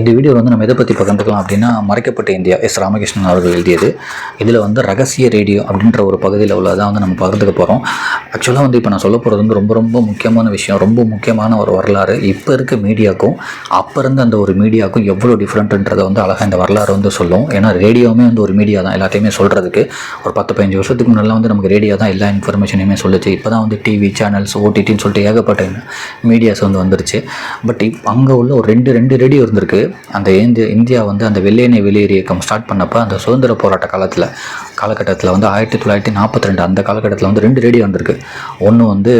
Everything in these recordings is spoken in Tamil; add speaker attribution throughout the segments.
Speaker 1: இந்த வீடியோ வந்து நம்ம எதை பற்றி பகிர்ந்துக்கலாம் அப்படின்னா, மறைக்கப்பட்ட இந்தியா ராமகிருஷ்ணன் அவர்கள் எழுதியது. இதில் வந்து ரகசிய ரேடியோ அப்படின்ற ஒரு பகுதியில் உள்ளதான் வந்து நம்ம பகிர்ந்துக்க போகிறோம். ஆக்சுவலாக வந்து இப்போ நான் சொல்ல போகிறது வந்து ரொம்ப ரொம்ப முக்கியமான விஷயம், ரொம்ப முக்கியமான ஒரு வரலாறு. இப்போ இருக்க மீடியாவுக்கும் அப்போ இருந்த அந்த ஒரு மீடியாவுக்கும் எவ்வளோ டிஃப்ரெண்ட்டுன்றதை வந்து அழகாக இந்த வரலாறு வந்து சொல்லும். ஏன்னா ரேடியோவுமே வந்து ஒரு மீடியா தான், எல்லாத்தையுமே சொல்கிறதுக்கு. ஒரு 10-15 வருஷத்துக்கு முன்னாடி வந்து நமக்கு ரேடியோ தான் எல்லா இன்ஃபர்மேஷனையுமே சொல்லுச்சு. இப்போ தான் வந்து டிவி சேனல்ஸ், ஓடிடின்னு சொல்லிட்டு ஏகப்பட்ட மீடியாஸ் வந்து வந்துருச்சு. பட் அங்கே உள்ள ஒரு ரெண்டு ரேடியோ இருந்திருக்கு. அந்த இந்தியா வந்து அந்த வெள்ளையனே வெளியேறு இயக்கம் ஸ்டார்ட் பண்ணப்போ அந்த சுதந்திர போராட்ட காலகட்டத்தில் வந்து 1942 அந்த காலகட்டத்தில் வந்து 2 ரேடியோ வந்திருக்கு. ஒன்று வந்து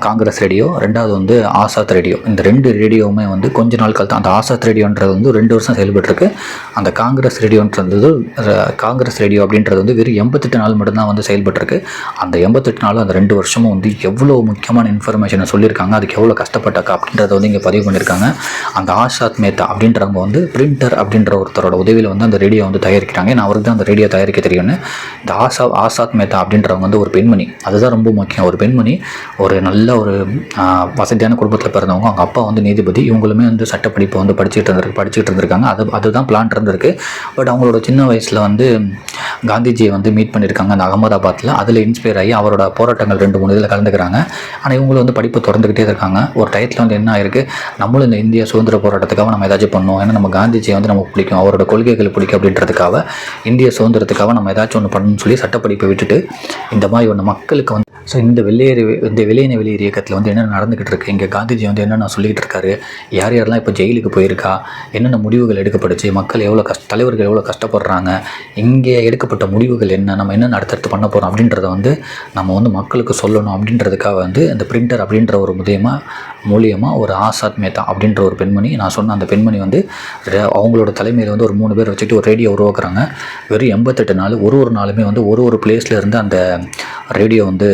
Speaker 1: காங்கிரஸ் ரேடியோ, ரெண்டாவது வந்து ஆசாத் ரேடியோ. இந்த 2 ரேடியோவுமே வந்து கொஞ்ச நாள் தான். அந்த ஆசாத் ரேடியோன்றது வந்து 2 வருஷம் செயல்பட்டுருக்கு. அந்த காங்கிரஸ் ரேடியோ அப்படின்றது வந்து வெறும் 88 நாள் மட்டும்தான் வந்து செயல்பட்டுருக்கு. அந்த 88 நாள் அந்த 2 வருஷமும் வந்து எவ்வளோ முக்கியமான இன்ஃபர்மேஷனை சொல்லியிருக்காங்க, அதுக்கு எவ்வளோ கஷ்டப்பட்டாக்கா அப்படின்றத வந்து இங்கே பதிவு பண்ணியிருக்காங்க. அந்த ஆசாத் மேத்தா அப்படின்றவங்க வந்து பிரிண்டர் அப்படின்ற ஒருத்தரோட உதவியில் வந்து அந்த ரேடியோ வந்து தயாரிக்கிறாங்க. நான் அவருக்கு தான் அந்த ரேடியோ தயாரிக்க தெரியும்னு. இந்த ஆசாத் மேத்தா அப்படின்றவங்க வந்து ஒரு பெண்மணி. அதுதான் ரொம்ப முக்கியம். ஒரு பெண்மணி, ஒரு நல்ல ஒரு வசதியான குடும்பத்தில் பிறந்தவங்க. அவங்க அப்பா வந்து நீதிபதி, இவங்களுமே வந்து சட்டப்படிப்பை வந்து படிச்சுட்டு இருந்திருக்காங்க. அதுதான் பிளான் இருந்திருக்கு. பட் அவங்களோட சின்ன வயசில் வந்து காந்திஜியை வந்து மீட் பண்ணியிருக்காங்க அந்த அகமதாபாத்தில். அதில் இன்ஸ்பயர் ஆகி அவரோட போராட்டங்கள் 2-3 இதில் கலந்துக்கிறாங்க. ஆனால் இவங்களும் வந்து படிப்பு தொடர்ந்துக்கிட்டே இருக்காங்க. ஒரு டயத்தில் வந்து என்ன ஆயிருக்கு, நம்மளும் இந்த இந்திய சுதந்திர போராட்டத்துக்காக நம்ம ஏதாச்சும் பண்ணோம், ஏன்னா நம்ம காந்திஜியை வந்து நமக்கு பிடிக்கும், அவரோட கொள்கைகள் பிடிக்கும் அப்படின்றதுக்காக இந்திய சுதந்திரத்துக்காக நம்ம ஏதாச்சும் ஒன்று பண்ணணும்னு சொல்லி சட்டப்படிப்பை விட்டுட்டு இந்த மாதிரி ஒன்று மக்களுக்கு வந்து இந்த வெள்ளையனே வெளியேறு இயக்கத்தில் வந்து என்னென்ன நடந்துக்கிட்டு இருக்குது, இங்கே காந்திஜி வந்து என்னென்ன சொல்லிக்கிட்டு இருக்காரு, யாரெல்லாம் இப்போ ஜெயிலுக்கு போயிருக்கா, என்னென்ன முடிவுகள் எடுக்கப்படுச்சு, மக்கள் எவ்வளோ தலைவர்கள் எவ்வளோ கஷ்டப்படுறாங்க, இங்கே எடுக்கப்பட்ட முடிவுகள் என்ன, நம்ம என்ன அடுத்தடுத்து பண்ண போகிறோம் அப்படின்றத வந்து நம்ம வந்து மக்களுக்கு சொல்லணும் அப்படின்றதுக்காக வந்து இந்த பிரிண்டர் அப்படின்ற ஒரு மூலியமாக ஒரு ஆசாத் மேத்தா அப்படின்ற ஒரு பெண்மணி, நான் சொன்ன அந்த பெண்மணி வந்து அவங்களோட தலைமையில் வந்து ஒரு 3 பேர் வச்சுட்டு ஒரு ரேடியோ உருவாக்குறாங்க. வெறும் 88 நாள், ஒரு நாளுமே வந்து ஒரு பிளேஸில் இருந்து அந்த ரேடியோ வந்து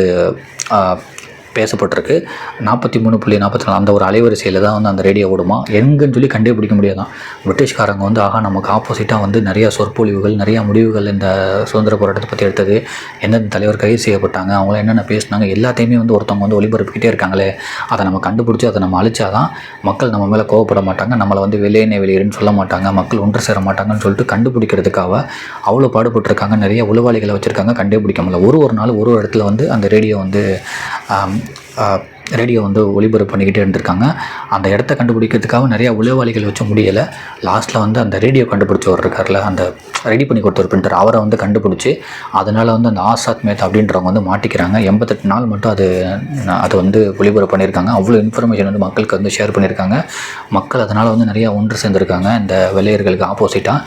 Speaker 1: பேசப்பட்டிருக்கு. 43.44 அந்த ஒரு அலைவரிசையில் தான் வந்து அந்த ரேடியோ ஓடுமா. எங்கன்னு சொல்லி கண்டுபிடிக்க முடியாதான். பிரிட்டிஷ்காரங்க வந்து நமக்கு ஆப்போசிட்டாக வந்து நிறையா சொற்பொழிவுகள், நிறையா முடிவுகள் இந்த சுதந்திர போராட்டத்தை பற்றி எடுத்தது, எந்தெந்த தலைவர் கைது செய்யப்பட்டாங்க, அவங்கள என்னென்ன பேசினாங்க, எல்லாத்தையுமே வந்து ஒருத்தவங்க வந்து ஒளிபரப்பிக்கிட்டே இருக்காங்களே, அதை நம்ம கண்டுபிடிச்சி அதை நம்ம அழிச்சாதான் மக்கள் நம்ம மேலே கோவப்பட மாட்டாங்க, நம்மளை வந்து வெள்ளையனே வெளியேறுன்னு சொல்ல மாட்டாங்க, மக்கள் ஒன்று சேர மாட்டாங்கன்னு சொல்லிட்டு கண்டுபிடிக்கிறதுக்காக அவ்வளோ பாடுபட்டிருக்காங்க. நிறைய உளவாளிகளை வச்சுருக்காங்க, கண்டுபிடிக்க முடியல. ஒரு நாள் ஒரு இடத்துல வந்து அந்த ரேடியோ வந்து ஒளிபரப்பு பண்ணிக்கிட்டே இருந்திருக்காங்க. அந்த இடத்த கண்டுபிடிக்கிறதுக்காக நிறையா உளவாளிகள் வச்சு முடியலை. லாஸ்ட்டில் வந்து அந்த ரேடியோ கண்டுபிடிச்சவர் இருக்கார்ல, அந்த ரெடி பண்ணி கொடுத்த ஒரு பிரிண்டர், அவரை வந்து கண்டுபிடிச்சி அதனால் வந்து அந்த ஆசாத் மேத்தா அப்படின்றவங்க வந்து மாட்டிக்கிறாங்க. 88 நாள் மட்டும் அது வந்து ஒளிபரப்பு பண்ணியிருக்காங்க. அவ்வளோ இன்ஃபர்மேஷன் வந்து மக்களுக்கு வந்து ஷேர் பண்ணியிருக்காங்க. மக்கள் அதனால் வந்து நிறையா ஒன்று சேர்ந்துருக்காங்க இந்த வெள்ளையர்களுக்கு ஆப்போசிட்டாக.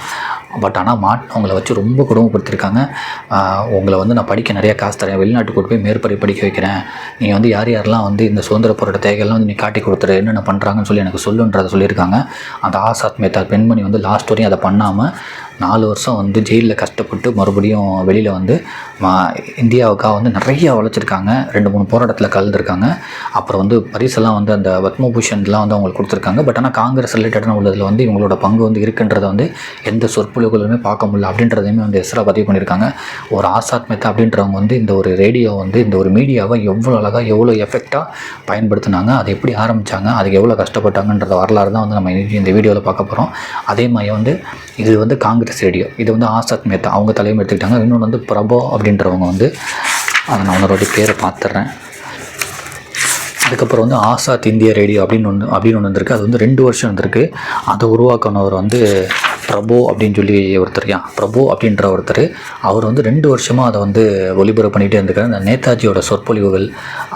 Speaker 1: பட் ஆனால் மாட்டினவங்களை வச்சு ரொம்ப கொடுமைப்படுத்திருக்காங்க. உங்களை வந்து நான் படிக்க நிறையா காசு தரேன், வெளிநாட்டுக்கு போய் மேற்படி படிக்க வைக்கிறேன், நீ வந்து யாரெல்லாம் வந்து இந்த சுதந்திர போராட்ட தேவைகள்லாம் வந்து நீ காட்டி கொடுத்துரு, என்னென்ன பண்ணுறாங்கன்னு சொல்லி எனக்கு சொல்லுன்றதை சொல்லியிருக்காங்க. அந்த ஆசாத் மேத்தா பெண்மணி வந்து லாஸ்ட் வரையும் அதை பண்ணாமல் 4 வருஷம் வந்து ஜெயிலில் கஷ்டப்பட்டு மறுபடியும் வெளியில் வந்து இந்தியாவுக்காக வந்து நிறையா உழைச்சிருக்காங்க. 2-3 போராட்டத்தில் கலந்துருக்காங்க. அப்புறம் வந்து பரிசெல்லாம் வந்து அந்த பத்மபூஷன்லாம் வந்து அவங்களுக்கு கொடுத்துருக்காங்க. பட் ஆனால் காங்கிரஸ் ரிலேட்டடான உள்ளதில் வந்து இவங்களோட பங்கு வந்து இருக்குன்றதை வந்து எந்த சொற்பொழிவுகளுமே பார்க்க முடியல அப்படின்றதையுமே வந்து பதிவு பண்ணியிருக்காங்க. ஒரு ஆசாத் மேத்தா அப்படின்றவங்க வந்து இந்த ஒரு ரேடியோ வந்து இந்த ஒரு மீடியாவை எவ்வளோ அழகாக எவ்வளோ எஃபெக்டாக பயன்படுத்தினாங்க, அதை எப்படி ஆரம்பித்தாங்க, அதுக்கு எவ்வளோ கஷ்டப்பட்டாங்கன்றத வரலாறு தான் வந்து நம்ம இந்த வீடியோவில் பார்க்க போகிறோம். அதே மாதிரி வந்து இது வந்து காங்கிரஸ் ரேடியோ, இது வந்து ஆசாத் மேத்தா அவங்க தலைமை எடுத்துக்கிட்டாங்க. இன்னொன்று வந்து பிரபோ அப்படின்றவங்க வந்து, அதை நான் ஒன்னோட பேரை பார்த்துட்றேன். அதுக்கப்புறம் வந்து ஆசாத் இந்தியா ரேடியோ அப்படின்னு ஒன்று வந்திருக்கு. அது வந்து 2 வருஷம் இருந்திருக்கு. அதை உருவாக்கினவர் வந்து பிரபு அப்படின்னு சொல்லி பிரபு அப்படின்ற ஒருத்தர். அவர் வந்து 2 வருஷமாக அதை வந்து ஒளிபரப்பு பண்ணிக்கிட்டே இருந்திருக்காரு. இந்த நேதாஜியோட சொற்பொழிவுகள்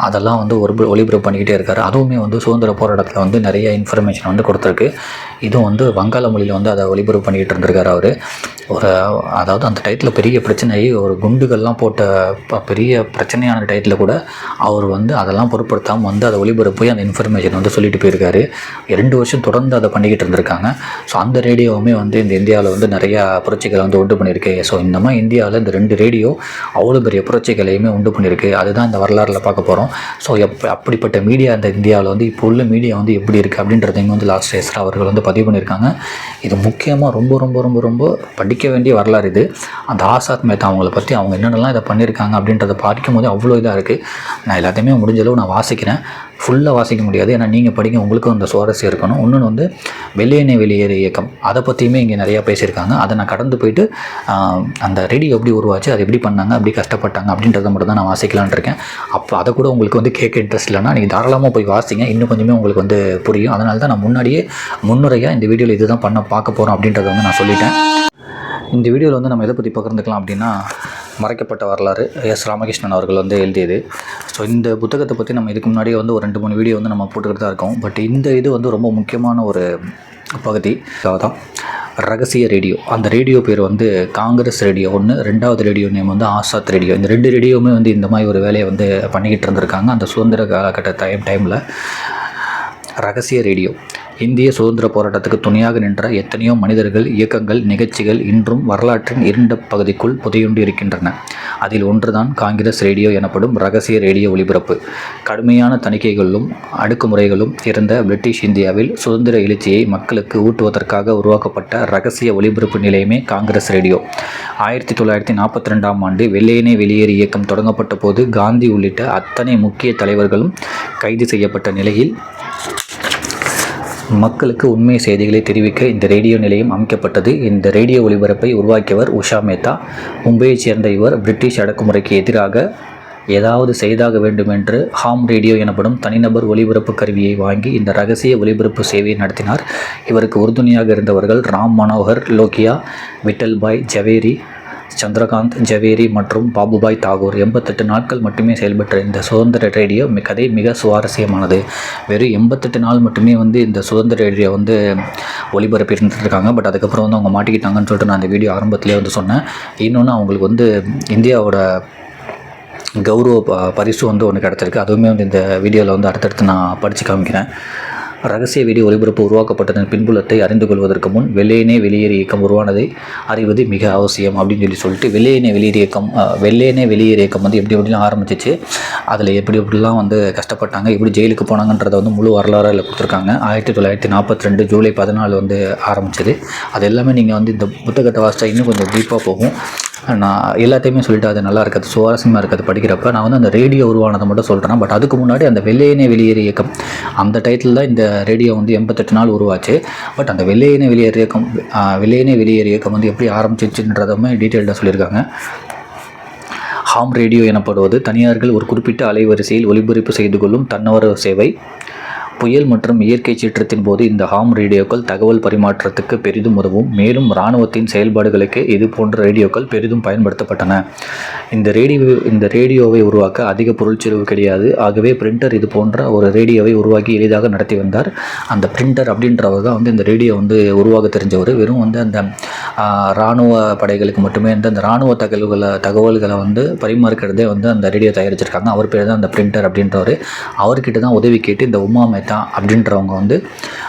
Speaker 1: அதெல்லாம் வந்து ஒளிபரப்பு பண்ணிக்கிட்டே இருக்கார். அதுவுமே வந்து சுதந்திர போராட்டத்தில் வந்து நிறைய இன்ஃபர்மேஷன் வந்து கொடுத்துருக்கு. இதுவும் வந்து வங்காள மொழியில் வந்து அதை ஒளிபரப்பு பண்ணிக்கிட்டு இருந்திருக்காரு அவர். அதாவது அந்த டயத்தில் பெரிய பிரச்சனை, ஒரு குண்டுகள்லாம் போட்ட பெரிய பிரச்சனையான டயத்தில் கூட அவர் வந்து அதெல்லாம் பொருட்படுத்தாமல் வந்து அதை ஒளிபரப்பு அந்த இன்ஃபர்மேஷன் வந்து சொல்லிட்டு போயிருக்காரு. 2 வருஷம் தொடர்ந்து அதை பண்ணிக்கிட்டு இருந்திருக்காங்க. ஸோ அந்த ரேடியோவுமே வந்து இந்த இந்தியாவில் வந்து நிறையா புரட்சிகளை வந்து உண்டு பண்ணியிருக்கு. ஸோ இந்த மாதிரி இந்தியாவில் இந்த 2 ரேடியோ அவ்வளோ பெரிய புரட்சிகளையுமே உண்டு பண்ணியிருக்கு. அதுதான் இந்த வரலாறில் பார்க்க போகிறோம். ஸோ அப்படிப்பட்ட மீடியா இந்த இந்தியாவில் வந்து இப்போ உள்ள மீடியா வந்து எப்படி இருக்குது அப்படின்றதையும் வந்து லாஸ்ட் எஸ்ரா அவர்கள் வந்து பதிவு பண்ணியிருக்காங்க. இது முக்கியமாக ரொம்ப ரொம்ப ரொம்ப ரொம்ப படிக்க வேண்டிய வரலாறு இது. அந்த ஆசாத் மேத்தா அவங்கள பற்றி அவங்க என்னென்னலாம் இதை பண்ணியிருக்காங்க அப்படின்றத பார்க்கும் போது அவ்வளோ இதாக இருக்குது. நான் எல்லாத்தையுமே முடிஞ்சளவு நான் வாசிக்கிறேன். ஃபுல்லாக வாசிக்க முடியாது, ஏன்னா நீங்கள் படிங்க, உங்களுக்கும் அந்த சுவாரஸ்யம் இருக்கணும். இன்னொன்று வந்து வெள்ளையனே வெளியேறு இயக்கம், அதை பற்றியுமே இங்கே நிறையா பேசியிருக்காங்க. அதை நான் கடந்து போயிட்டு அந்த ரேடியோ எப்படி உருவாச்சு, அது எப்படி பண்ணாங்க, அப்படி கஷ்டப்பட்டாங்க அப்படின்றத மட்டும் தான் நான் வாசிக்கலான் இருக்கேன். அப்போ அதை கூட உங்களுக்கு வந்து கேட்க இன்ட்ரெஸ்ட் இல்லைன்னா நீங்கள் தாராளமாக போய் வாசிங்க, இன்னும் கொஞ்சமே உங்களுக்கு வந்து புரியும். அதனால தான் நான் முன்னாடியே முன்னுரையாக இந்த வீடியோவில் இது தான் பார்க்க போகிறோம் அப்படின்றத வந்து நான் சொல்லிட்டேன். இந்த வீடியோவில் வந்து நம்ம எதை பற்றி பகிர்ந்துக்கலாம் அப்படின்னா, மறைக்கப்பட்ட வரலாறு, எஸ் ராமகிருஷ்ணன் அவர்கள் வந்து எழுதியது. ஸோ இந்த புத்தகத்தை பற்றி நம்ம இதுக்கு முன்னாடியே வந்து ஒரு 2-3 வீடியோ வந்து நம்ம போட்டுக்கிட்டு தான் இருக்கோம். பட் இந்த இது வந்து ரொம்ப முக்கியமான ஒரு பகுதி தான் ரகசிய ரேடியோ. அந்த ரேடியோ பேர் வந்து காங்கிரஸ் ரேடியோ ஒன்று, 2வது ரேடியோ நேம் வந்து ஆசாத் ரேடியோ. இந்த 2 ரேடியோவுமே வந்து இந்த மாதிரி ஒரு வேலையை வந்து பண்ணிக்கிட்டு இருந்திருக்காங்க அந்த சுதந்திர காலகட்ட டைமில். ரகசிய ரேடியோ இந்திய சுதந்திர போராட்டத்துக்கு துணையாக நின்ற எத்தனையோ மனிதர்கள், இயக்கங்கள், நிகழ்ச்சிகள் இன்றும் வரலாற்றின் இருண்ட பகுதிக்குள் புதையுண்டு இருக்கின்றன. அதில் ஒன்றுதான் காங்கிரஸ் ரேடியோ எனப்படும் ரகசிய ரேடியோ ஒலிபரப்பு. கடுமையான தணிக்கைகளும் அடக்குமுறைகளும் இருந்த பிரிட்டிஷ் இந்தியாவில் சுதந்திர எழுச்சியை மக்களுக்கு ஊட்டுவதற்காக உருவாக்கப்பட்ட ரகசிய ஒலிபரப்பு நிலையமே காங்கிரஸ் ரேடியோ. 1942ஆம் ஆண்டு வெள்ளையனே வெளியேறு இயக்கம் தொடங்கப்பட்ட போது காந்தி உள்ளிட்ட அத்தனை முக்கிய தலைவர்களும் கைது செய்யப்பட்ட நிலையில் மக்களுக்கு உண்மை செய்திகளை தெரிவிக்க இந்த ரேடியோ நிலையம் அமைக்கப்பட்டது. இந்த ரேடியோ ஒலிபரப்பை உருவாக்கியவர் உஷா மேத்தா. மும்பையைச் சேர்ந்த இவர் பிரிட்டிஷ் அடக்குமுறைக்கு எதிராக ஏதாவது செய்தாக வேண்டும் என்று ஹாம் ரேடியோ எனப்படும் தனிநபர் ஒலிபரப்பு கருவியை வாங்கி இந்த ரகசிய ஒலிபரப்பு சேவையை நடத்தினார். இவருக்கு உறுதுணையாக இருந்தவர்கள் ராம் மனோகர் லோகியா, விட்டல்பாய் ஜவேரி, சந்திரகாந்த் ஜவேரி மற்றும் பாபுபாய் தாகூர். 88 நாட்கள் மட்டுமே செயல்பட்ட இந்த சுதந்திர ரேடியோ கதை மிக சுவாரஸ்யமானது. வெறும் 88 நாள் மட்டுமே வந்து இந்த சுதந்திர ரேடியோ வந்து ஒளிபரப்பி இருந்துருக்காங்க. பட் அதுக்கப்புறம் வந்து அவங்க மாட்டிக்கிட்டாங்கன்னு சொல்லிட்டு நான் அந்த வீடியோ ஆரம்பத்திலே வந்து சொன்னேன். இன்னொன்று அவங்களுக்கு வந்து இந்தியாவோட கௌரவ பரிசு வந்து ஒன்று கிடச்சிருக்கு. அதுவுமே வந்து இந்த வீடியோவில் வந்து அடுத்தடுத்து நான் படித்து காமிக்கிறேன். ரகசிய வீடியோ ஒலிபரப்பு உருவாக்கப்பட்டதன் பின்புலத்தை அறிந்து கொள்வதற்கு முன் வெள்ளையனே வெளியேறு இயக்கம் உருவானதை அறிவது மிக அவசியம் அப்படின்னு சொல்லிட்டு வெள்ளையனே வெளியேறு இயக்கம் வந்து எப்படி எப்படிலாம் ஆரம்பிச்சிச்சு, அதில் எப்படிலாம் வந்து கஷ்டப்பட்டாங்க, எப்படி ஜெயிலுக்கு போனாங்கன்றதை வந்து முழு வரலாறில் கொடுத்துருக்காங்க. 1942 ஜூலை 14 வந்து ஆரம்பிச்சது. அது எல்லாமே நீங்கள் வந்து இந்த புத்தகத்தை வாசித்தா இன்னும் கொஞ்சம் டீப்பாக போகும். நான் எல்லாத்தையுமே சொல்லிட்டு அது நல்லா இருக்காது, சுவாரஸ்யமாக இருக்காது படிக்கிறப்ப. நான் வந்து அந்த ரேடியோ உருவானதை மட்டும் சொல்கிறேன். பட் அதுக்கு முன்னாடி அந்த வெள்ளையனே வெளியேறு இயக்கம் அந்த டைட்டில் தான் இந்த ரேடியோ வந்து 88 நாள் உருவாச்சு. பட் அந்த வெள்ளையனே வெளியேறு இயக்கம் வந்து எப்படி ஆரம்பிச்சிச்சுன்றதுமே டீட்டெயில்டாக சொல்லியிருக்காங்க. ஹாம் ரேடியோ எனப்படுவது தனியார்கள் ஒரு குறிப்பிட்ட அலைவரிசையில் ஒலிபரப்பு செய்து கொள்ளும் தன்னார்வ சேவை. புயல் மற்றும் இயற்கை சீற்றத்தின் போது இந்த ஹாம் ரேடியோக்கள் தகவல் பரிமாற்றத்துக்கு பெரிதும் உதவும். மேலும் இராணுவத்தின் செயல்பாடுகளுக்கு இது போன்ற ரேடியோக்கள் பெரிதும் பயன்படுத்தப்பட்டன. இந்த ரேடியோவை உருவாக்க அதிக பொருள் செலவு கிடையாது. ஆகவே பிரிண்டர் இது போன்ற ஒரு ரேடியோவை உருவாக்கி எளிதாக நடத்தி வந்தார். அந்த பிரிண்டர் அப்படின்றவர் தான் வந்து இந்த ரேடியோ வந்து உருவாக்க தெரிஞ்சவர். வெறும் வந்து அந்த இராணுவ படைகளுக்கு மட்டுமே அந்த இராணுவ தகவல்களை வந்து பரிமாறுக்கிறதே வந்து அந்த ரேடியோ தயாரிச்சிருக்காங்க. அவர் பேர் தான் அந்த பிரிண்டர் அப்படின்றவர். அவர்கிட்ட தான் உதவி கேட்டு இந்த உமா மேத்தா அப்படின்றவங்க வந்து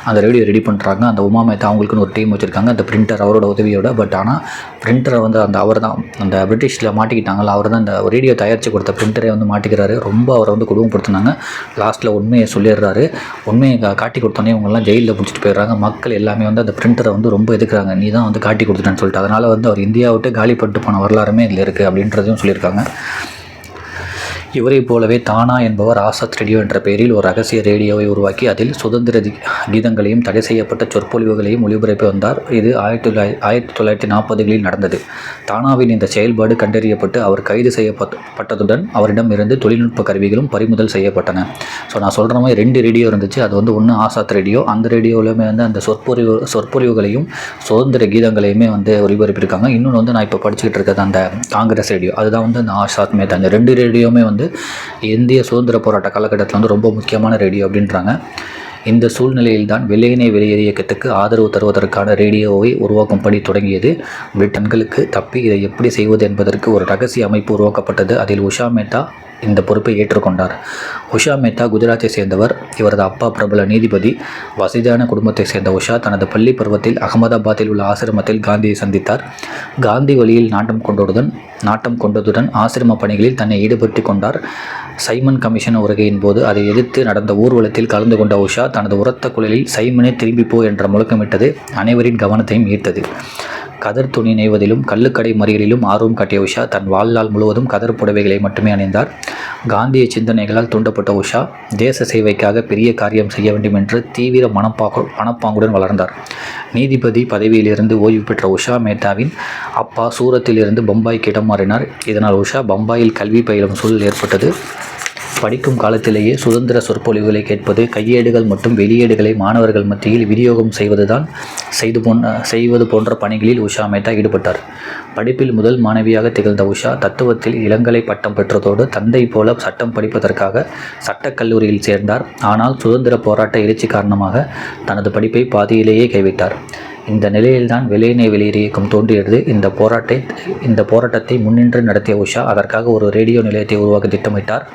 Speaker 1: அந்த ரேடியோ ரெடி பண்ணுறாங்க. அந்த உமா மேத்தா அவங்களுக்குன்னு ஒரு டீம் வச்சுருக்காங்க, அந்த பிரிண்டர் அவரோட உதவியோட. பட் ஆனால் பிரிண்டரை வந்து அவர் தான் அந்த பிரிட்டிஷில் மாட்டிக்கிட்டாங்களா, அவர் தான் இந்த ரேடியோ தயாரித்து கொடுத்த பிரிண்டரே வந்து மாட்டிக்கிறாரு. ரொம்ப அவரை வந்து கொடுமைப்படுத்தினாங்க. லாஸ்ட்டில் உண்மையை சொல்லிடுறாரு. உண்மையை காட்டி கொடுத்தோன்னே இவங்கெல்லாம் ஜெயிலில் பிடிச்சிட்டு போயிடுறாங்க. மக்கள் எல்லாமே வந்து அந்த பிரிண்டரை வந்து ரொம்ப எதுக்குறாங்க, நீ தான் வந்து காட்டி கொடுத்துட்டேன்னு சொல்லிட்டு. அதனால் வந்து அவர் இந்தியா விட்டு காலி பண்ணிட்டு போன வரலாறுமே இதில் இருக்குது அப்படின்றதையும் சொல்லியிருக்காங்க. இவரை போலவே தானா என்பவர் ஆசாத் ரேடியோ என்ற பெயரில் ஒரு ரகசிய ரேடியோவை உருவாக்கி அதில் சுதந்திர கீதங்களையும் தடை செய்யப்பட்ட சொற்பொழிவுகளையும் ஒளிபரப்பி வந்தார். இது 1940களில் நடந்தது. தானாவின் இந்த செயல்பாடு கண்டறியப்பட்டு அவர் கைது செய்யப்பட்டதுடன் அவரிடம் இருந்து தொழில்நுட்ப கருவிகளும் பறிமுதல் செய்யப்பட்டன. ஸோ நான் சொல்கிற மாதிரி 2 ரேடியோ இருந்துச்சு. அது வந்து ஒன்று ஆசாத் ரேடியோ, அந்த ரேடியோவிலுமே வந்து அந்த சொற்பொழிவுகளையும் சுதந்திர கீதங்களையுமே வந்து ஒளிபரப்பியிருக்காங்க. இன்னொன்று வந்து நான் இப்போ படிச்சுக்கிட்டு இருக்கிறது அந்த காங்கிரஸ் ரேடியோ, அதுதான் வந்து அந்த ஆசாத் மேத்தா. அந்த 2 ரேடியோவுமே வந்து இந்திய சுதந்திர போராட்ட காலகட்டத்தில் வந்து ரொம்ப முக்கியமான ரேடியோ அப்படின்றாங்க. இந்த சூழ்நிலையில்தான் வெள்ளையனே வெளியேறு இயக்கத்துக்கு ஆதரவு தருவதற்கான ரேடியோவை உருவாக்கும் பணி தொடங்கியது. பிரிட்டன்களுக்கு தப்பி இதை எப்படி செய்வது என்பதற்கு ஒரு ரகசிய அமைப்பு உருவாக்கப்பட்டது. அதில் உஷா மேத்தா இந்த பொறுப்பை ஏற்றுக்கொண்டார். உஷா மேத்தா குஜராத்தை சேர்ந்தவர். இவரது அப்பா பிரபல நீதிபதி. வசதியான குடும்பத்தை சேர்ந்த உஷா தனது பள்ளி பருவத்தில் அகமதாபாத்தில் உள்ள ஆசிரமத்தில் காந்தியை சந்தித்தார். காந்தி வழியில் நாட்டம் கொண்டதுடன் ஆசிரம பணிகளில் தன்னை ஈடுபடுத்திக் கொண்டார். சைமன் கமிஷன் வருகையின் போது அதை எதிர்த்து நடந்த ஊர்வலத்தில் கலந்து கொண்ட உஷா தனது உரத்த குரலில் சைமனே திரும்பிப்போ என்ற முழக்கமிட்டது அனைவரின் கவனத்தையும் ஈர்த்தது. கதர் துணி நெய்வதிலும் கள்ளுக்கடை மறியலிலும் ஆர்வம் காட்டிய உஷா தன் வாழ்நாள் முழுவதும் கதர் புடவைகளை மட்டுமே அணிந்தார். காந்திய சிந்தனைகளால் தூண்டப்பட்ட உஷா தேச சேவைக்காக பெரிய காரியம் செய்ய வேண்டும் என்று தீவிர மனப்பாங்குடன் வளர்ந்தார். நீதிபதி பதவியிலிருந்து ஓய்வு பெற்ற உஷா மேத்தாவின் அப்பா சூரத்திலிருந்து பம்பாய்க்கு இடம் மாறினார். இதனால் உஷா பம்பாயில் கல்வி பயிலும் சூழல் ஏற்பட்டது. படிக்கும் காலத்திலேயே சுதந்திர சொற்பொழிவுகளை கேட்பது, கையேடுகள் மற்றும் வெளியீடுகளை மாணவர்கள் மத்தியில் விநியோகம் செய்வது போன்ற பணிகளில் உஷா மேத்தா ஈடுபட்டார். படிப்பில் முதல் மாணவியாக திகழ்ந்த உஷா தத்துவத்தில் இளங்கலை பட்டம் பெற்றதோடு தந்தை போல சட்டம் படிப்பதற்காக சட்டக்கல்லூரியில் சேர்ந்தார். ஆனால் சுதந்திர போராட்ட எழுச்சி காரணமாக தனது படிப்பை பாதியிலேயே கைவிட்டார். இந்த நிலையில்தான் வெள்ளையனே வெளியேறு இயக்கம் தோன்றியது. இந்த போராட்டத்தை முன்னின்று நடத்திய உஷா அதற்காக ஒரு ரேடியோ நிலையத்தை உருவாக்க திட்டமிட்டார்.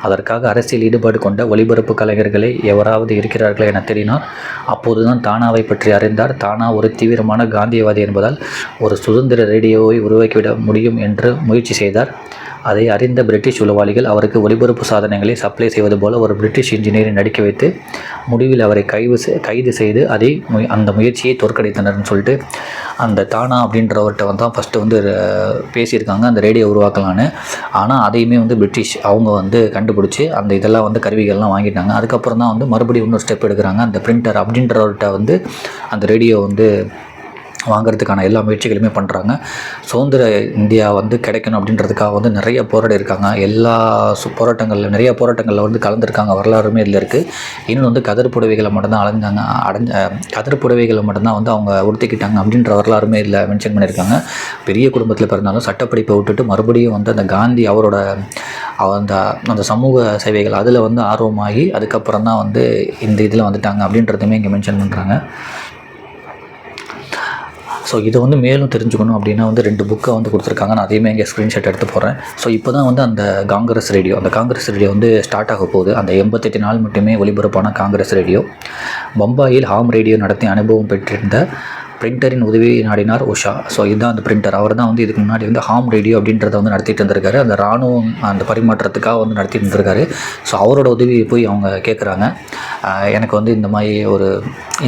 Speaker 1: அதற்காக அரசியல் ஈடுபாடு கொண்ட ஒலிபரப்பு கலைஞர்களை எவராவது இருக்கிறார்களா என தேடினார். அப்போதுதான் தானாவை பற்றி அறிந்தார். தானா ஒரு தீவிரமான காந்தியவாதி என்பதால் ஒரு சுதந்திர ரேடியோவை உருவாக்கிவிட முடியும் என்று முயற்சி செய்தார். அதை அறிந்த பிரிட்டிஷ் உளவாளிகள் அவருக்கு ஒலிபரப்பு சாதனங்களை சப்ளை செய்வது போல ஒரு பிரிட்டிஷ் இன்ஜினியரை நடிக்க வைத்து முடிவில் அவரை கைது செய்து அந்த முயற்சியை தோற்கடித்தனர்னு சொல்லிட்டு அந்த தானா அப்படின்றவர்கிட்ட தான் ஃபஸ்ட்டு பேசியிருக்காங்க அந்த ரேடியோ உருவாக்கலான்னு. ஆனால் அதையுமே பிரிட்டிஷ் அவங்க கண்டுபிடிச்சி அந்த இதெல்லாம் கருவிகள்லாம் வாங்கிட்டாங்க. அதுக்கப்புறம் தான் மறுபடியும் இன்னொரு ஸ்டெப் எடுக்கிறாங்க. அந்த பிரிண்டர் அப்படின்றவர்கிட்ட அந்த ரேடியோ வாங்கிறதுக்கான எல்லா முயற்சிகளுமே பண்ணுறாங்க. சுதந்திர இந்தியா கிடைக்கணும் அப்படின்றதுக்காக நிறைய போராடி இருக்காங்க. நிறைய போராட்டங்களில் கலந்துருக்காங்க. வரலாறுமே இதில் இருக்குது. இன்னொன்று கதர் புடவைகளை மட்டும்தான் கதர் புடவைகளை மட்டும்தான் அவங்க உடுத்திக்கிட்டாங்க அப்படின்ற வரலாறுமே இதில் மென்ஷன் பண்ணியிருக்காங்க. பெரிய குடும்பத்தில் பிறந்தாலும் சட்டப்படிப்பை விட்டுட்டு மறுபடியும் அந்த காந்தி அவரோட அந்த சமூக சேவைகள் அதில் ஆர்வமாகி அதுக்கப்புறம் தான் இந்த இதில் வந்துட்டாங்க அப்படின்றதுமே இங்கே மென்ஷன் பண்ணுறாங்க. ஸோ இதை மேலும் தெரிஞ்சுக்கணும் அப்படின்னா 2 புக்கை கொடுத்துருக்காங்க. நான் அதையுமே இங்கே ஸ்க்ரீன்ஷாட் எடுத்து போகிறேன். ஸோ இப்போ தான் அந்த காங்கிரஸ் ரேடியோ ஸ்டார்ட் ஆக போகுது. அந்த 88 நாள் மட்டுமே ஒலிபரப்பான காங்கிரஸ் ரேடியோ பம்பாயில் ஹாம் ரேடியோ நடத்திய அனுபவம் பெற்றிருந்த பிரிண்டரின் உதவியை நாடினார் உஷா. ஸோ இதுதான் அந்த பிரிண்டர். அவர் தான் இதுக்கு முன்னாடி ஹாம் ரேடியோ அப்படின்றத நடத்திட்டு இருந்திருக்காரு. அந்த இராணுவம் அந்த பரிமாற்றத்துக்காக நடத்திட்டு இருந்திருக்காரு. ஸோ அவரோட உதவியை போய் அவங்க கேட்குறாங்க. எனக்கு இந்த மாதிரி ஒரு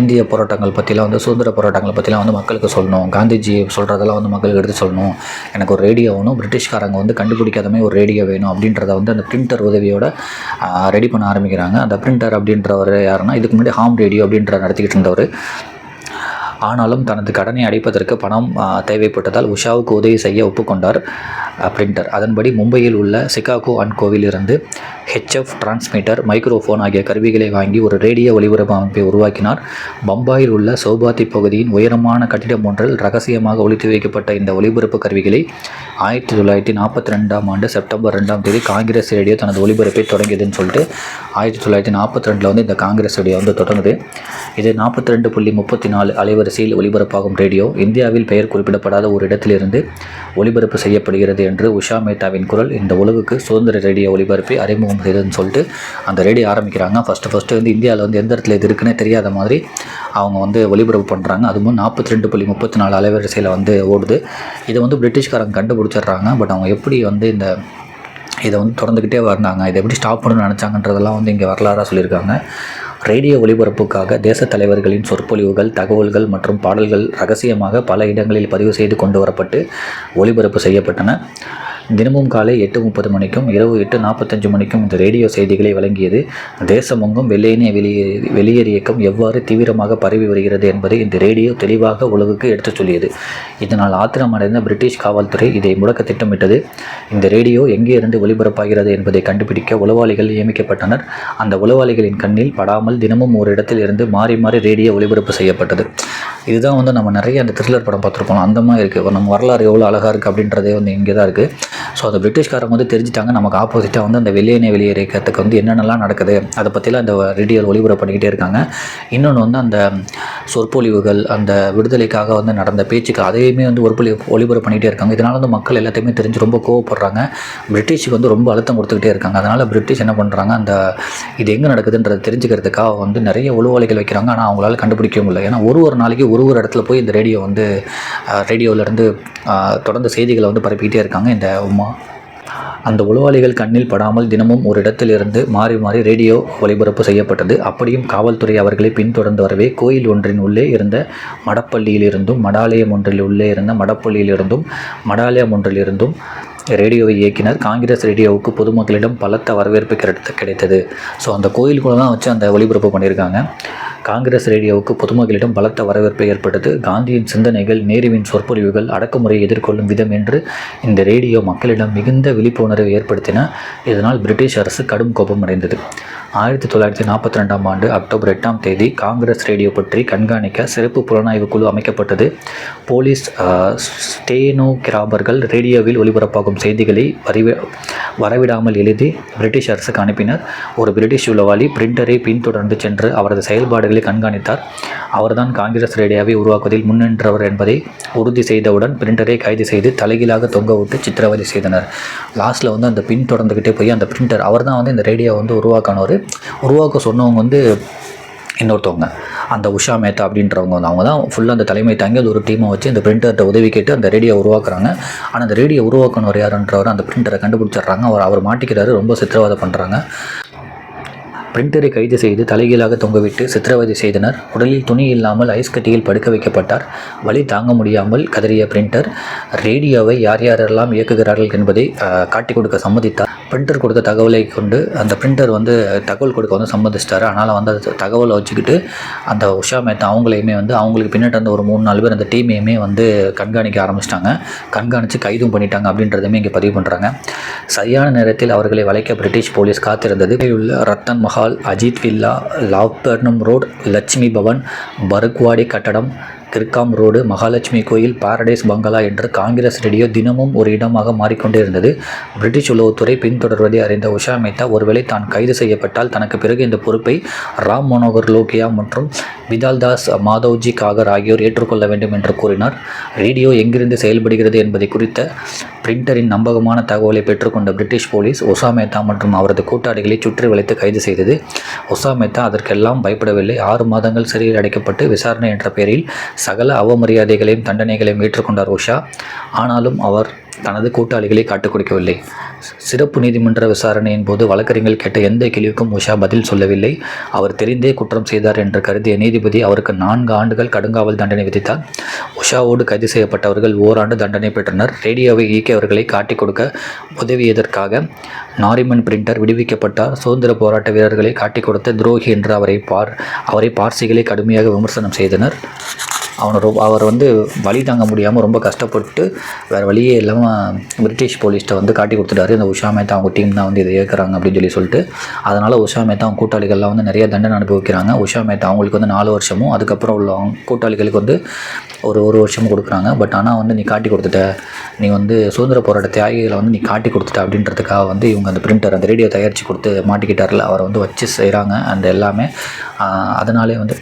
Speaker 1: இந்திய போராட்டங்கள் பற்றிலாம் சுதந்திர போராட்டங்களை பற்றிலாம் மக்களுக்கு சொல்லணும், காந்திஜி சொல்கிறதெல்லாம் மக்களுக்கு எடுத்து சொல்லணும், எனக்கு ஒரு ரேடியோ வேணும், பிரிட்டிஷ்காரங்க கண்டுபிடிக்காத மாதிரி ஒரு ரேடியோ வேணும் அப்படின்றத அந்த பிரிண்டர் உதவியோட ரெடி பண்ண ஆரம்பிக்கிறாங்க. அந்த பிரிண்டர் அப்படின்றவர் யாருன்னா இதுக்கு முன்னாடி ஹாம் ரேடியோ அப்படின்ற நடத்திக்கிட்டு இருந்தவர். ஆனாலும் தனது கடனை அடைப்பதற்கு பணம் தேவைப்பட்டதால் உஷாவுக்கு உதவி செய்ய ஒப்புக்கொண்டார் பிரிண்டர். அதன்படி மும்பையில் உள்ள சிகாகோ அண்ட் கோவிலிருந்து HF டிரான்ஸ்மிட்டர், மைக்ரோஃபோன் ஆகிய கருவிகளை வாங்கி ஒரு ரேடியோ ஒலிபரப்பு அமைப்பை உருவாக்கினார். பம்பாயில் உள்ள சௌபாத்தி பகுதியின் உயரமான கட்டிடம் ஒன்றில் ரகசியமாக ஒளித்து வைக்கப்பட்ட இந்த ஒலிபரப்பு கருவிகளை 1942 ஆண்டு செப்டம்பர் 2ஆம் தேதி காங்கிரஸ் ரேடியோ தனது ஒலிபரப்பை தொடங்கியதுன்னு சொல்லிட்டு 1942 இந்த காங்கிரஸ் ரேடியோ தொடங்குது. இது 42.34 அலைவரிசையில் ஒலிபரப்பாகும் ரேடியோ. இந்தியாவில் பெயர் குறிப்பிடப்படாத ஒரு இடத்திலிருந்து ஒலிபரப்பு செய்யப்படுகிறது என்று உஷா மேத்தாவின் குரல் இந்த உலகுக்கு சுதந்திர ரேடியோ ஒலிபரப்பை அறிமுகம் செய்ததுன்னு சொல்லிட்டு அந்த ரேடியோ ஆரம்பிக்கிறாங்க. ஃபஸ்ட்டு இந்தியாவில் எந்த இடத்துல இது இருக்குன்னே தெரியாத மாதிரி அவங்க ஒலிபரப்பு பண்ணுறாங்க. அதுவும் 42.34 அலைவரிசையில் ஓடுது. இதை பிரிட்டிஷ்காரங்க கண்டுபிடிச்சிடுறாங்க. பட் அவங்க எப்படி இதை தொடர்ந்துக்கிட்டே வந்தாங்க, இதை எப்படி ஸ்டாப் பண்ணணும்னு நினச்சாங்கன்றதெல்லாம் இங்கே வரலாறாக சொல்லியிருக்காங்க. ரேடியோ ஒலிபரப்புக்காக தேச தலைவர்களின் சொற்பொழிவுகள், தகவல்கள் மற்றும் பாடல்கள் ரகசியமாக பல இடங்களில் பதிவு செய்து கொண்டு வரப்பட்டு ஒலிபரப்பு செய்யப்பட்டன. தினமும் காலை 8:30 மணிக்கும் இரவு 8:45 மணிக்கும் இந்த ரேடியோ செய்திகளை வழங்கியது. தேசமெங்கும் வெள்ளையனே வெளியேறு இயக்கம் எவ்வாறு தீவிரமாக பரவி வருகிறது என்பதை இந்த ரேடியோ தெளிவாக உலகுக்கு எடுத்துச் சொல்லியது. இதனால் ஆத்திரமடைந்த பிரிட்டிஷ் காவல்துறை இதை முடக்க திட்டமிட்டது. இந்த ரேடியோ எங்கே இருந்து ஒலிபரப்பாகிறது என்பதை கண்டுபிடிக்க உளவாளிகள் நியமிக்கப்பட்டனர். அந்த உளவாளிகளின் கண்ணில் படாமல் தினமும் ஒரு இடத்தில் இருந்து மாறி மாறி ரேடியோ ஒலிபரப்பு செய்யப்பட்டது. இதுதான் நம்ம நிறைய அந்த த்ரில்லர் படம் பார்த்துருப்போம். அந்த மாதிரி இருக்குது. நம்ம வரலாறு எவ்வளோ அழகாக இருக்குது அப்படின்றதே இங்கே தான் இருக்குது. ஸோ அந்த பிரிட்டிஷ்காரங்க தெரிஞ்சிட்டாங்க நமக்கு ஆப்போசிட்டாக அந்த வெள்ளையனே வெளியேறு இயக்கத்துக்கு என்னென்னலாம் நடக்குது அதை பற்றிலாம் அந்த ரேடியோவில் ஒளிபரப்பு பண்ணிக்கிட்டே இருக்காங்க. இன்னொன்று அந்த சொற்பொழிவுகள், அந்த விடுதலைக்காக நடந்த பேச்சுக்கள் அதையுமே ஒளிபரப்பு பண்ணிக்கிட்டே இருக்காங்க. இதனால் மக்கள் எல்லாத்தையுமே தெரிஞ்சு ரொம்ப கோவப்படுறாங்க. பிரிட்டிஷுக்கு ரொம்ப அழுத்தம் கொடுத்துக்கிட்டே இருக்காங்க. அதனால் பிரிட்டிஷ் என்ன பண்ணுறாங்க, இது எங்கே நடக்குதுன்றதை தெரிஞ்சுக்கிறதுக்காக நிறைய உளவாளிகள் வைக்கிறாங்க. ஆனால் அவங்களால கண்டுபிடிக்கவும் இல்லை. ஏன்னா ஒரு நாளைக்கு ஒரு இடத்துல போய் இந்த ரேடியோவிலேருந்து தொடர்ந்து செய்திகளை பரப்பிக்கிட்டே இருக்காங்க இந்த அந்த உளவாளிகள் கண்ணில் படாமல் தினமும் ஒரு இடத்திலிருந்து மாறி மாறி ரேடியோ ஒளிபரப்பு செய்யப்பட்டது. அப்படியும் காவல்துறை அவர்களை பின்தொடர்ந்து வரவே கோயில் ஒன்றின் உள்ளே இருந்த மடப்பள்ளியிலிருந்தும் மடாலயம் ஒன்றில் உள்ளே இருந்த மடப்பள்ளியிலிருந்தும் மடாலயம் ஒன்றிலிருந்தும் ரேடியோவை இயக்கினர். காங்கிரஸ் ரேடியோவுக்கு பொதுமக்களிடம் பலத்த வரவேற்பு கிடைத்தது. ஸோ அந்த கோயிலுக்குள்ள தான் வச்சு அந்த ஒளிபரப்பு பண்ணியிருக்காங்க. காங்கிரஸ் ரேடியோவுக்கு பொதுமக்களிடம் பலத்த வரவேற்பு ஏற்பட்டது. காந்தியின் சிந்தனைகள், நேருவின் சொற்பொழிவுகள், அடக்குமுறையை எதிர்கொள்ளும் விதம் என்று இந்த ரேடியோ மக்களிடம் மிகுந்த விழிப்புணர்வை ஏற்படுத்தின. இதனால் பிரிட்டிஷ் அரசு கடும் கோபம் அடைந்தது. 1942ஆம் ஆண்டு அக்டோபர் 8ஆம் தேதி காங்கிரஸ் ரேடியோ பற்றி கண்காணிக்க சிறப்பு புலனாய்வு குழு அமைக்கப்பட்டது. போலீஸ் ஸ்டெனோகிராபர்கள் ரேடியோவில் ஒலிபரப்பாகும் செய்திகளை வரவிடாமல் எழுதி பிரிட்டிஷ் அரசுக்கு அனுப்பினர். ஒரு பிரிட்டிஷ் உளவாளி பிரிண்டரை பின்தொடர்ந்து சென்று அவரது செயல்பாடுகளை கண்காணித்தார். அவர்தான் காங்கிரஸ் ரேடியோவை உருவாக்குவதில் முன்னின்றவர் என்பதை உறுதி செய்தவுடன் பிரிண்டரை கைது செய்து தலைகீழாக தொங்கவிட்டு சித்திரவதை செய்தனர். லாஸ்ட்டில் வந்து அந்த பின் தொடர்ந்துக்கிட்டே போய் அந்த பிரிண்டர் அவர் தான் வந்து இந்த ரேடியோவை வந்து உருவாக்க சொன்னவங்க வந்து இன்னொருத்தவங்க, அந்த உஷா மேத்தா அப்படின்றவங்க வந்து அவங்க தான் ஃபுல்லாக அந்த தலைமை தாங்கி அது ஒரு டீமை வச்சு அந்த பிரிண்டர்கிட்ட உதவி கேட்டு அந்த ரேடியோ உருவாக்குறாங்க. ஆனால் அந்த ரேடியோ உருவாக்கணும் யாருன்றவர் அந்த பிரிண்டரை கண்டுபிடிச்சிடுறாங்க. அவர் மாட்டிக்கிறாரு, ரொம்ப சித்திரவதை பண்ணுறாங்க. பிரிண்டரை கைது செய்து தலைகீழாக தொங்கவிட்டு சித்திரவதை செய்தனர். உடலில் துணி இல்லாமல் ஐஸ் கட்டியில் படுக்க வைக்கப்பட்டார். வலி தாங்க முடியாமல் கதறிய பிரிண்டர் ரேடியோவை யார் யாரெல்லாம் இயக்குகிறார்கள் என்பதை காட்டிக் கொடுக்க சம்மதித்தார். பிரிண்டர் கொடுத்த தகவலை கொண்டு அந்த பிரிண்டர் வந்து தகவல் கொடுக்க வந்து சம்மதிச்சிட்டார். ஆனால் வந்து அந்த தகவலை வச்சுக்கிட்டு அந்த உஷா மேத்தா அவங்களையுமே வந்து அவங்களுக்கு பின்னாடி அந்த ஒரு 3-4 பேர் அந்த டீமையுமே வந்து கண்காணிக்க ஆரம்பிச்சிட்டாங்க. கண்காணித்து கைதும் பண்ணிட்டாங்க அப்படின்றதுமே இங்கே பதிவு பண்ணுறாங்க. சரியான நேரத்தில் அவர்களை வளைக்க பிரிட்டிஷ் போலீஸ் காத்திருந்தது. உள்ள ரத்தன் மஹால், அஜித் வில்லா, லாவ்பர்னம் ரோடு, லட்சுமி பவன், பருக்வாடி கட்டடம், கிர்காம் ரோடு, மகாலட்சுமி கோயில், பாரடைஸ் பங்களா என்று காங்கிரஸ் ரேடியோ தினமும் ஒரு இடமாக மாறிக்கொண்டே இருந்தது. பிரிட்டிஷ் உளவுத்துறை பின்தொடர்வதை அறிந்த உஷா மேத்தா ஒருவேளை தான் கைது செய்யப்பட்டால் தனக்கு பிறகு இந்த பொறுப்பை ராம் மனோகர் லோகியா மற்றும் விதால்தாஸ் மாதவ்ஜி காகர் ஆகியோர் ஏற்றுக்கொள்ள வேண்டும் என்று கூறினார். ரேடியோ எங்கிருந்து செயல்படுகிறது என்பதை குறித்த பிரிண்டரின் நம்பகமான தகவலை பெற்றுக்கொண்ட பிரிட்டிஷ் போலீஸ் உஷா மேத்தா மற்றும் அவரது கூட்டாளிகளை சுற்றி வளைத்து கைது செய்தது. உஷா மேத்தா அதற்கெல்லாம் பயப்படவில்லை. 6 மாதங்கள் சிறையில் அடைக்கப்பட்டு விசாரணை என்ற பெயரில் சகல அவமரியாதைகளையும் தண்டனைகளையும் ஏற்றுக்கொண்டார் உஷா. ஆனாலும் அவர் தனது கூட்டாளிகளை காட்டுக் கொடுக்கவில்லை. சிறப்பு நீதிமன்ற விசாரணையின் போது வழக்கறிஞர்கள் கேட்ட எந்த கேள்விக்கும் உஷா பதில் சொல்லவில்லை. அவர் தெரிந்தே குற்றம் செய்தார் என்று கருதிய நீதிபதி அவருக்கு 4 ஆண்டுகள் கடுங்காவல் தண்டனை விதித்தார். உஷாவோடு கைது செய்யப்பட்டவர்கள் ஓராண்டு தண்டனை பெற்றனர். ரேடியோவை இயக்கியவர்களை காட்டிக் கொடுக்க உதவியதற்காக நாரிமன் பிரிண்டர் விடுவிக்கப்பட்டார். சுதந்திர போராட்ட வீரர்களை காட்டிக் கொடுத்த துரோகி என்று அவரை பார்சிகளை கடுமையாக விமர்சனம் செய்தனர். அவர் வந்து வழி தாங்க முடியாமல் ரொம்ப கஷ்டப்பட்டு வேறு வழியே இல்லாமல் பிரிட்டிஷ் போலீஸ்ட்டை வந்து காட்டி கொடுத்துட்டாரு. இந்த உஷா மேத்தா அவங்க டீம் தான் வந்து இதை இயக்குறாங்க அப்படின்னு சொல்லிட்டு அதனால் உஷா மேத்தா அவங்க கூட்டாளிகள்லாம் வந்து நிறைய தண்டனை அனுபவிக்கிறாங்க. உஷா மேத்தா அவங்களுக்கு வந்து 4 வருஷமும் அதுக்கப்புறம் உள்ள கூட்டாளிகளுக்கு வந்து ஒரு வருஷமும் கொடுக்குறாங்க. பட் ஆனால் வந்து நீ காட்டி கொடுத்துட்ட, நீ வந்து சுதந்திர போராட்ட தியாகிகளை வந்து நீ காட்டி கொடுத்துட்ட அப்படின்றதுக்காக வந்து இவங்க அந்த பிரிண்டர் அந்த ரேடியோ தயாரித்து கொடுத்து மாட்டிக்கிட்டாரில் அவரை வந்து வச்சு செய்கிறாங்க. அந்த எல்லாமே அதனாலே வந்து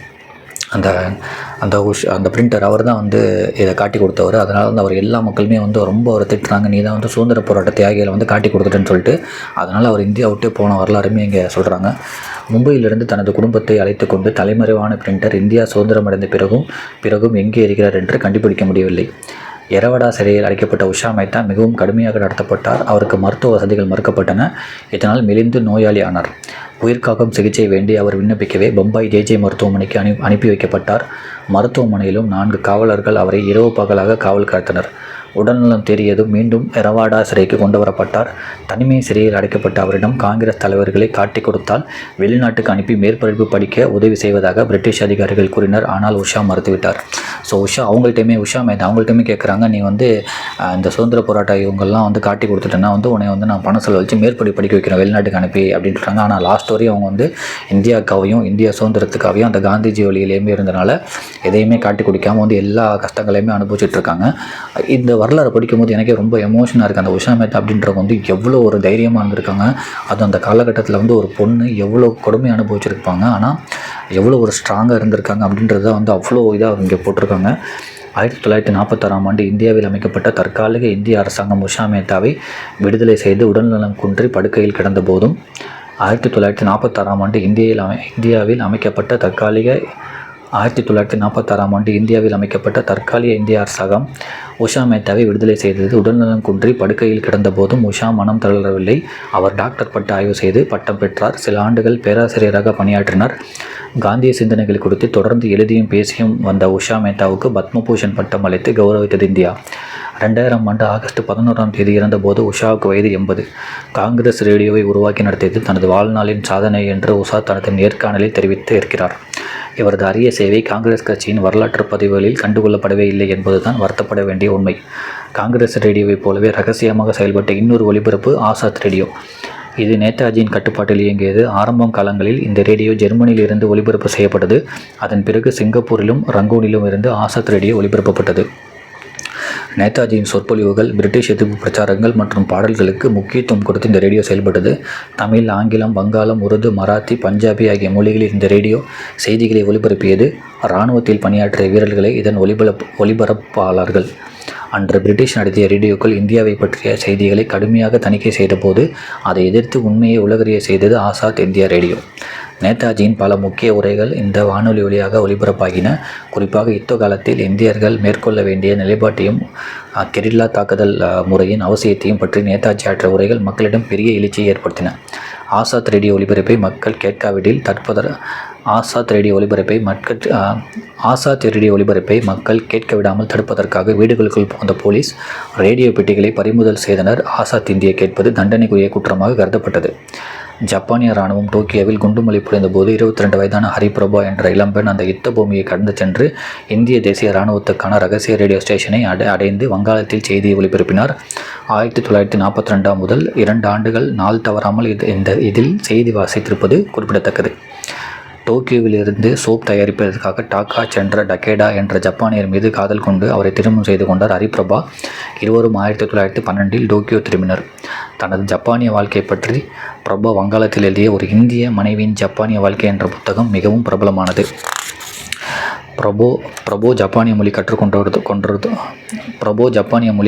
Speaker 1: அந்த பிரிண்டர் அவர் தான் வந்து இதை காட்டி கொடுத்தவர். அதனால் வந்து அவர் எல்லா மக்களுமே வந்து ரொம்ப அவரை திட்டுறாங்க, நீ தான் வந்து சுதந்திர போராட்ட தியாகிகளை வந்து காட்டி கொடுத்துட்டேன்னு சொல்லிட்டு. அதனால் அவர் இந்தியா விட்டே போன வரலாறுமே இங்கே சொல்கிறாங்க. மும்பையிலிருந்து தனது குடும்பத்தை அழைத்து கொண்டு தலைமறைவான பிரிண்டர் இந்தியா சுதந்திரம் அடைந்த பிறகும் எங்கே இருக்கிறார் என்று கண்டுபிடிக்க முடியவில்லை. எரவடா சிறையில் அடைக்கப்பட்ட உஷா மேத்தா மிகவும் கடுமையாக நடத்தப்பட்டார். அவருக்கு மருத்துவ வசதிகள் மறுக்கப்பட்டன. இதனால் மெலிந்து நோயாளி ஆனார். உயிர்காக்கும் சிகிச்சை வேண்டி அவர் விண்ணப்பிக்கவே பம்பாய் ஜே மருத்துவமனைக்கு அனுப்பி வைக்கப்பட்டார். மருத்துவமனையிலும் 4 காவலர்கள் அவரை இரவு பகலாக காவல் காத்தனர். உடல்நலம் தேறியதும் மீண்டும் எரவாடா சிறைக்கு கொண்டு வரப்பட்டார். தனிமை சிறையில் அடைக்கப்பட்ட அவரிடம் காங்கிரஸ் தலைவர்களை காட்டிக் கொடுத்தால் வெளிநாட்டுக்கு அனுப்பி மேற்படிப்பு படிக்க உதவி செய்வதாக பிரிட்டிஷ் அதிகாரிகள் கூறினர். ஆனால் உஷா மறுத்துவிட்டார். ஸோ உஷா மேத்தா அவங்கள்ட்டமே கேட்குறாங்க, நீ வந்து இந்த சுதந்திர போராட்ட இவங்கெல்லாம் வந்து காட்டி கொடுத்துட்டேன்னா வந்து உன்னை வந்து நான் பணம் செலவழித்து மேற்படிப்பு படிக்க வைக்கிறேன் வெளிநாட்டுக்கு அனுப்பி அப்படின்றாங்க. ஆனால் லாஸ்ட் வரையும் அவங்க வந்து இந்தியாவுக்காவையும் இந்தியா சுதந்திரத்துக்காகவும் அந்த காந்திஜி வழியிலேயுமே இருந்தனால எதையுமே காட்டி கொடுக்காமல் வந்து எல்லா கஷ்டங்களையுமே அனுபவிச்சுட்டு இருக்காங்க. இந்த வரலாறு படிக்கும்போது எனக்கே ரொம்ப எமோஷனாக இருக்குது. அந்த உஷா மேத்தா அப்படின்றவங்க வந்து எவ்வளோ ஒரு தைரியமாக இருந்திருக்காங்க. அதுவும் அந்த காலகட்டத்தில் வந்து ஒரு பொண்ணு எவ்வளோ கொடுமை அனுபவிச்சிருப்பாங்க, ஆனால் எவ்வளோ ஒரு ஸ்ட்ராங்காக இருந்திருக்காங்க அப்படின்றத வந்து அவ்வளோ இதாக இங்கே போட்டிருக்காங்க. 1946ஆம் ஆண்டு இந்தியாவில் அமைக்கப்பட்ட தற்காலிக இந்திய அரசாங்கம் உஷா மேத்தாவை விடுதலை செய்து உடல்நலம் குன்றி படுக்கையில் கிடந்த போதும் 1946ஆம் ஆண்டு இந்தியாவில் அமைக்கப்பட்ட தற்காலிக இந்திய அரசாங்கம் உஷா மேத்தாவை விடுதலை செய்தது. உடல்நலம் குன்றி படுக்கையில் கிடந்த போதும் உஷா மனம் தளரவில்லை. அவர் டாக்டர் பட்ட ஆய்வு செய்து பட்டம் பெற்றார். சில ஆண்டுகள் பேராசிரியராக பணியாற்றினார். காந்திய சிந்தனைகள் குறித்து தொடர்ந்து எழுதியும் பேசியும் வந்த உஷா மேத்தாவுக்கு பத்மபூஷன் பட்டம் அளித்து கௌரவித்தது இந்தியா. 2000 ஆண்டு ஆகஸ்ட் 11 இறந்தபோது உஷாவுக்கு வயது 80. காங்கிரஸ் ரேடியோவை உருவாக்கி நடத்தியது தனது வாழ்நாளின் சாதனை என்று உஷா தனது நேர்காணலில் தெரிவித்து இருக்கிறார். இவரது அரிய சேவை காங்கிரஸ் கட்சியின் வரலாற்று பதிவுகளில் கண்டுகொள்ளப்படவே இல்லை என்பதுதான் வருத்தப்பட வேண்டிய உண்மை. காங்கிரஸ் ரேடியோவைப் போலவே ரகசியமாக செயல்பட்ட இன்னொரு ஒலிபரப்பு ஆசாத் ரேடியோ. இது நேதாஜியின் கட்டுப்பாட்டில் இயங்கியது. ஆரம்பம் காலங்களில் இந்த ரேடியோ ஜெர்மனியில் இருந்து ஒலிபரப்பு செய்யப்பட்டது. அதன் பிறகு சிங்கப்பூரிலும் ரங்கூனிலும் இருந்து ஆசாத் ரேடியோ ஒலிபரப்பப்பட்டது. நேதாஜியின் சொற்பொழிவுகள், பிரிட்டிஷ் எதிர்ப்பு பிரச்சாரங்கள் மற்றும் பாடல்களுக்கு முக்கியத்துவம் கொடுத்து இந்த ரேடியோ செயல்பட்டது. தமிழ், ஆங்கிலம், வங்காளம், உருது, மராத்தி, பஞ்சாபி ஆகிய மொழிகளில் இந்த ரேடியோ செய்திகளை ஒலிபரப்பியது. இராணுவத்தில் பணியாற்றிய வீரர்களை இதன் ஒலிபரப்பாளர்கள். அன்று பிரிட்டிஷ் நடத்திய ரேடியோக்கள் இந்தியாவை பற்றிய செய்திகளை கடுமையாக தணிக்கை செய்தபோது அதை எதிர்த்து உண்மையை உலகறிய செய்தது ஆசாத் இந்தியா ரேடியோ. நேதாஜியின் பல முக்கிய உரைகள் இந்த வானொலி வழியாக ஒலிபரப்பாகின. குறிப்பாக யுத்த காலத்தில் இந்தியர்கள் மேற்கொள்ள வேண்டிய நிலைப்பாட்டையும் கெரில்லா தாக்குதல் முறையின் அவசியத்தையும் பற்றி நேதாஜி ஆற்றிய உரைகள் மக்களிடம் பெரிய எழுச்சியை ஏற்படுத்தின. ஆசாத் ரேடியோ ஒலிபரப்பை மக்கள் கேட்காவிடில் ஆசாத் ரேடியோ ஒலிபரப்பை மக்கள் கேட்க விடாமல் தடுப்பதற்காக வீடுகளுக்குள் புகுந்த போலீஸ் ரேடியோ பெட்டிகளை பறிமுதல் செய்தனர். ஆசாத் இந்தியா கேட்பது தண்டனைக்குரிய குற்றமாக கருதப்பட்டது. ஜப்பானிய இராணுவம் டோக்கியோவில் குண்டுமழை பொழிந்தபோது 22 வயதான ஹரிபிரபா என்ற இளம்பெண் அந்த யுத்த பூமியை கடந்து சென்று இந்திய தேசிய இராணுவத்துக்கான ரகசிய ரேடியோ ஸ்டேஷனை அடைந்து வங்காளத்தில் செய்தியை ஒலிபரப்பினார். 1942 முதல் 2 ஆண்டுகள் நாள் தவறாமல் இதில் செய்தி வாசித்திருப்பது குறிப்பிடத்தக்கது. டோக்கியோவிலிருந்து சோப் தயாரிப்பதற்காக டாக்கா சென்ற டகேடா என்ற ஜப்பானியர் மீது காதல் கொண்டு அவரை திருமணம் செய்து கொண்டார் ஹரிபிரபா. இருவரும் 1912 டோக்கியோ திரும்பினர். தனது ஜப்பானிய வாழ்க்கை பற்றி பிரபா வங்காளத்தில் எழுதிய ஒரு இந்திய மனைவியின் ஜப்பானிய வாழ்க்கை என்ற புத்தகம் மிகவும் பிரபலமானது. பிரபோ ஜப்பானிய மொழி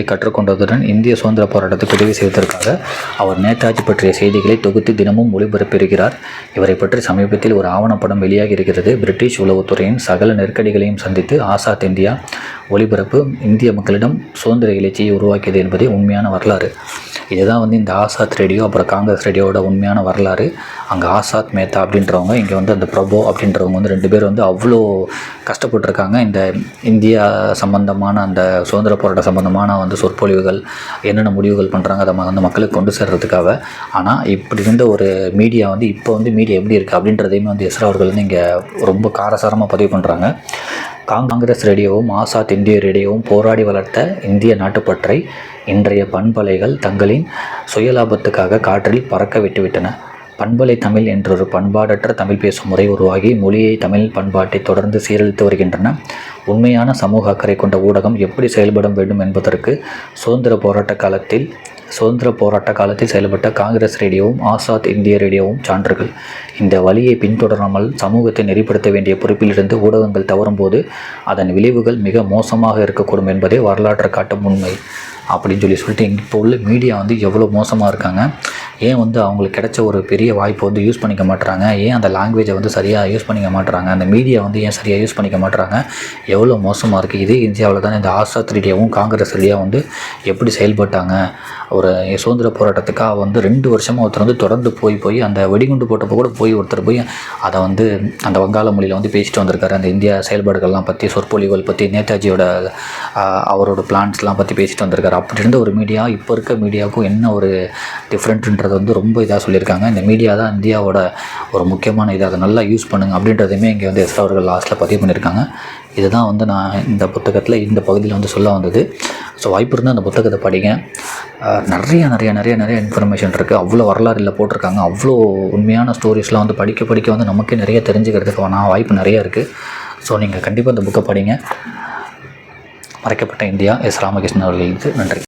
Speaker 1: கற்றுக்கொண்டதுடன் இந்திய சுதந்திர போராட்டத்துக்கு உதவி செய்வதற்காக அவர் நேதாஜி பற்றிய செய்திகளை தொகுத்து தினமும் ஒளிபரப்பியிருக்கிறார். இவரை பற்றி சமீபத்தில் ஒரு ஆவணப்படம் வெளியாகி இருக்கிறது. பிரிட்டிஷ் உளவுத்துறையின் சகல நெருக்கடிகளையும் சந்தித்து ஆசாத் இந்தியா ஒலிபரப்பு இந்திய மக்களிடம் சுதந்திர எழுச்சியை உருவாக்கியது என்பதே உண்மையான வரலாறு. இதுதான் இந்த ஆசாத் ரேடியோ அப்புறம் காங்கிரஸ் ரேடியோவோட உண்மையான வரலாறு. அங்கே ஆசாத் மேத்தா அப்படின்றவங்க, இங்கே அந்த பிரபோ அப்படின்றவங்க 2 பேர் அவ்வளோ கஷ்டப்பட்டுருக்காங்க. இந்த இந்தியா சம்பந்தமான அந்த சுதந்திர போராட்ட சம்பந்தமான சொற்பொழிவுகள் என்னென்ன முடிவுகள் பண்ணுறாங்க அதை மக்களுக்கு கொண்டு சேர்றதுக்காக. ஆனால் இப்படி இருந்த ஒரு மீடியா இப்போ மீடியா எப்படி இருக்குது அப்படின்றதையுமே எஸ்ரா அவர்கள் இங்கே ரொம்ப காரசாரமாக பதிவு பண்ணுறாங்க. காங்கிரஸ் ரேடியோவும் ஆசாத் இந்திய ரேடியோவும் போராடி வளர்த்த இந்திய நாட்டுப்பற்றை இன்றைய பண்பலைகள் தங்களின் சுயலாபத்துக்காக காற்றில் பறக்க விட்டுவிட்டன. பண்பலை தமிழ் என்றொரு பண்பாடற்ற தமிழ் பேசும் முறை உருவாகி மொழியை, தமிழ் பண்பாட்டை தொடர்ந்து சீரழித்து வருகின்றன. உண்மையான சமூக அக்கறை கொண்ட ஊடகம் எப்படி செயல்பட வேண்டும் என்பதற்கு சுதந்திர போராட்ட காலத்தில் செயல்பட்ட காங்கிரஸ் ரேடியோவும் ஆசாத் இந்திய ரேடியோவும் சான்றுகள். இந்த வழியை பின்தொடராமல் சமூகத்தை நெறிப்படுத்த வேண்டிய பொறுப்பிலிருந்து ஊடகங்கள் தவறும்போது அதன் விளைவுகள் மிக மோசமாக இருக்கக்கூடும் என்பதே வரலாற்றை காட்டும் உண்மை அப்படின்னு சொல்லிட்டு இப்போ உள்ள மீடியா எவ்வளோ மோசமாக இருக்காங்க. ஏன் அவங்களுக்கு கிடைச்ச ஒரு பெரிய வாய்ப்பை யூஸ் பண்ணிக்க மாட்டுறாங்க? ஏன் அந்த லாங்குவேஜை சரியாக யூஸ் பண்ணிக்க மாட்டுறாங்க? அந்த மீடியா ஏன் சரியாக யூஸ் பண்ணிக்க மாட்டுறாங்க? எவ்வளோ மோசமாக இருக்குது. இதே இந்தியாவில் தானே இந்த ஆசாத் ரேடியோவும் காங்கிரஸ் ரேடியோ எப்படி செயல்பட்டாங்க. ஒரு சுதந்திர போராட்டத்துக்காக 2 வருஷமாக ஒருத்தர் தொடர்ந்து போய் அந்த வெடிகுண்டு போட்டப்போ கூட ஒருத்தர் அதை அந்த வங்காள மொழியில் பேசிட்டு வந்திருக்காரு. அந்த இந்தியா செயல்பாடுகள்லாம் பற்றி, சொற்பொழிவுகள் பற்றி, நேதாஜியோட அவரோட பிளான்ஸ்லாம் பற்றி பேசிட்டு வந்திருக்காரு. அப்படி இருந்த ஒரு மீடியா இப்போ இருக்க மீடியாவுக்கும் என்ன ஒரு டிஃப்ரெண்ட்டுன்றது ரொம்ப இதாக சொல்லியிருக்காங்க. இந்த மீடியா தான் இந்தியாவோட ஒரு முக்கியமான இதை அதை நல்லா யூஸ் பண்ணுங்க அப்படின்றதையுமே இங்கே எஸ்ரா அவர்கள் லாஸ்ட்டில் பதிவு பண்ணியிருக்காங்க. இதுதான் நான் இந்த புத்தகத்தில் இந்த பகுதியில் சொல்ல வந்தது. ஸோ வாய்ப்பு இருந்தால் அந்த புத்தகத்தை படிங்க. நிறைய இன்ஃபர்மேஷன் இருக்குது. அவ்வளோ வரலாறுல போட்டிருக்காங்க. அவ்வளோ உண்மையான ஸ்டோரிஸ்லாம் படிக்க நமக்கே நிறைய தெரிஞ்சுக்கிறதுக்கு வாய்ப்பு நிறையா இருக்குது. ஸோ நீங்கள் கண்டிப்பாக இந்த புக்கை படிங்க. மறைக்கப்பட்ட இந்தியா எஸ். ராமகிருஷ்ணன் அவர்களுக்கு நன்றி.